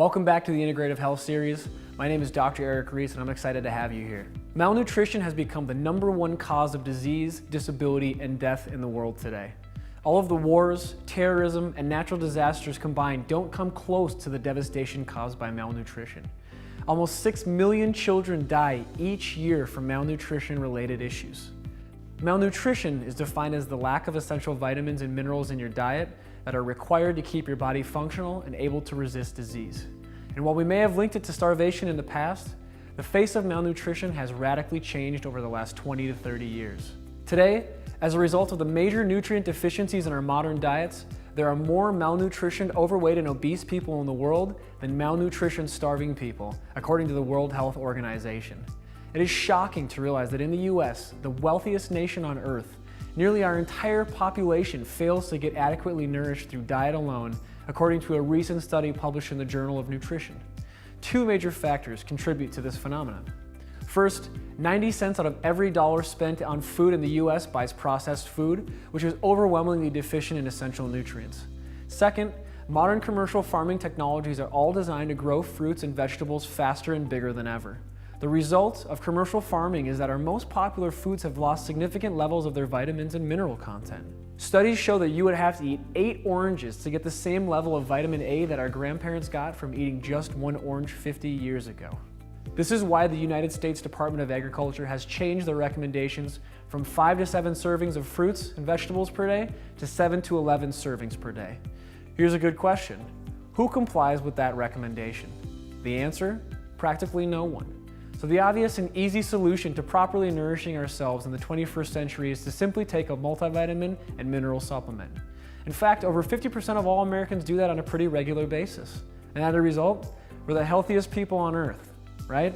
Welcome back to the Integrative Health Series. My name is Dr. Erik Reis and I'm excited to have you here. Malnutrition has become the #1 cause of disease, disability, and death in the world today. All of the wars, terrorism, and natural disasters combined don't come close to the devastation caused by malnutrition. Almost 6 million children die each year from malnutrition-related issues. Malnutrition is defined as the lack of essential vitamins and minerals in your diet that are required to keep your body functional and able to resist disease. And while we may have linked it to starvation in the past, the face of malnutrition has radically changed over the last 20 to 30 years. Today, as a result of the major nutrient deficiencies in our modern diets, there are more malnutrition, overweight, and obese people in the world than malnutrition-starving people, according to the World Health Organization. It is shocking to realize that in the US, the wealthiest nation on earth, nearly our entire population fails to get adequately nourished through diet alone, according to a recent study published in the Journal of Nutrition. Two major factors contribute to this phenomenon. First, 90 cents out of every dollar spent on food in the US buys processed food, which is overwhelmingly deficient in essential nutrients. Second, modern commercial farming technologies are all designed to grow fruits and vegetables faster and bigger than ever. The result of commercial farming is that our most popular foods have lost significant levels of their vitamins and mineral content. Studies show that you would have to eat 8 oranges to get the same level of vitamin A that our grandparents got from eating just 1 orange 50 years ago. This is why the United States Department of Agriculture has changed their recommendations from 5 to 7 servings of fruits and vegetables per day to 7 to 11 servings per day. Here's a good question. Who complies with that recommendation? The answer? Practically no one. So the obvious and easy solution to properly nourishing ourselves in the 21st century is to simply take a multivitamin and mineral supplement. In fact, over 50% of all Americans do that on a pretty regular basis. And as a result, we're the healthiest people on earth, right?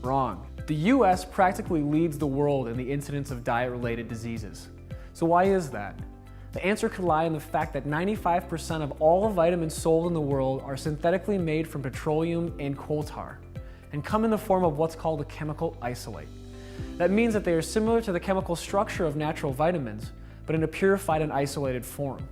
Wrong. The US practically leads the world in the incidence of diet-related diseases. So why is that? The answer could lie in the fact that 95% of all vitamins sold in the world are synthetically made from petroleum and coal tar, and come in the form of what's called a chemical isolate. That means that they are similar to the chemical structure of natural vitamins, but in a purified and isolated form.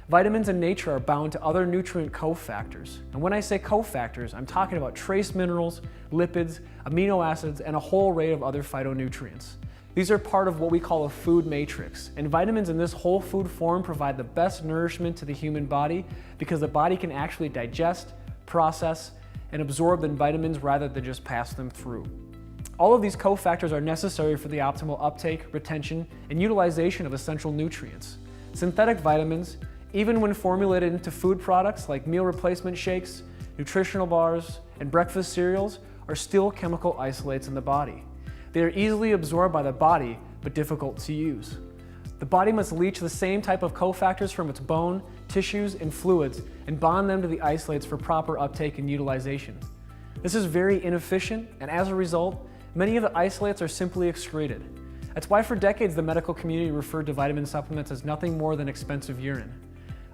Vitamins in nature are bound to other nutrient cofactors, and when I say cofactors, I'm talking about trace minerals, lipids, amino acids, and a whole array of other phytonutrients. These are part of what we call a food matrix, and vitamins in this whole food form provide the best nourishment to the human body because the body can actually digest, process, and absorb the vitamins rather than just pass them through. All of these cofactors are necessary for the optimal uptake, retention, and utilization of essential nutrients. Synthetic vitamins, even when formulated into food products like meal replacement shakes, nutritional bars, and breakfast cereals, are still chemical isolates in the body. They are easily absorbed by the body, but difficult to use. The body must leach the same type of cofactors from its bone, tissues, and fluids and bond them to the isolates for proper uptake and utilization. This is very inefficient, and as a result, many of the isolates are simply excreted. That's why for decades the medical community referred to vitamin supplements as nothing more than expensive urine.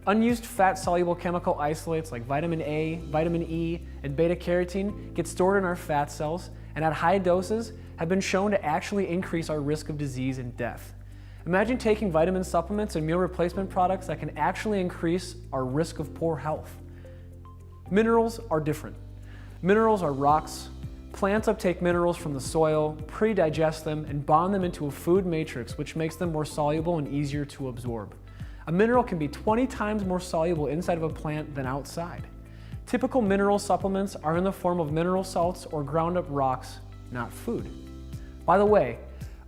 Unused fat-soluble chemical isolates like vitamin A, vitamin E, and beta-carotene get stored in our fat cells and at high doses have been shown to actually increase our risk of disease and death. Imagine taking vitamin supplements and meal replacement products that can actually increase our risk of poor health. Minerals are different. Minerals are rocks. Plants uptake minerals from the soil, pre-digest them, and bond them into a food matrix, which makes them more soluble and easier to absorb. A mineral can be 20 times more soluble inside of a plant than outside. Typical mineral supplements are in the form of mineral salts or ground up rocks, not food. By the way,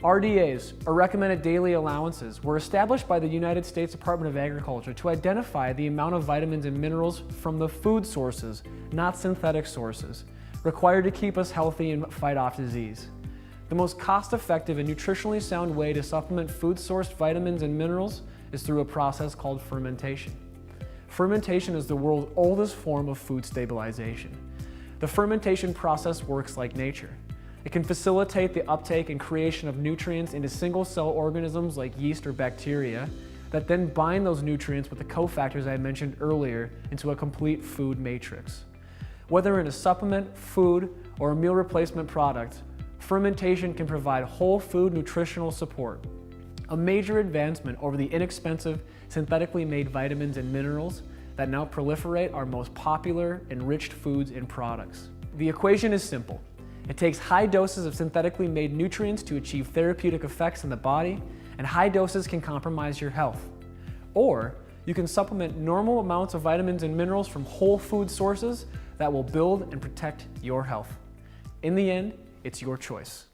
RDAs, or recommended daily allowances, were established by the United States Department of Agriculture to identify the amount of vitamins and minerals from the food sources, not synthetic sources, required to keep us healthy and fight off disease. The most cost-effective and nutritionally sound way to supplement food-sourced vitamins and minerals is through a process called fermentation. Fermentation is the world's oldest form of food stabilization. The fermentation process works like nature. It can facilitate the uptake and creation of nutrients into single-cell organisms like yeast or bacteria that then bind those nutrients with the cofactors I mentioned earlier into a complete food matrix. Whether in a supplement, food, or a meal replacement product, fermentation can provide whole food nutritional support, a major advancement over the inexpensive, synthetically made vitamins and minerals that now proliferate our most popular enriched foods and products. The equation is simple. It takes high doses of synthetically made nutrients to achieve therapeutic effects in the body, and high doses can compromise your health. Or you can supplement normal amounts of vitamins and minerals from whole food sources that will build and protect your health. In the end, it's your choice.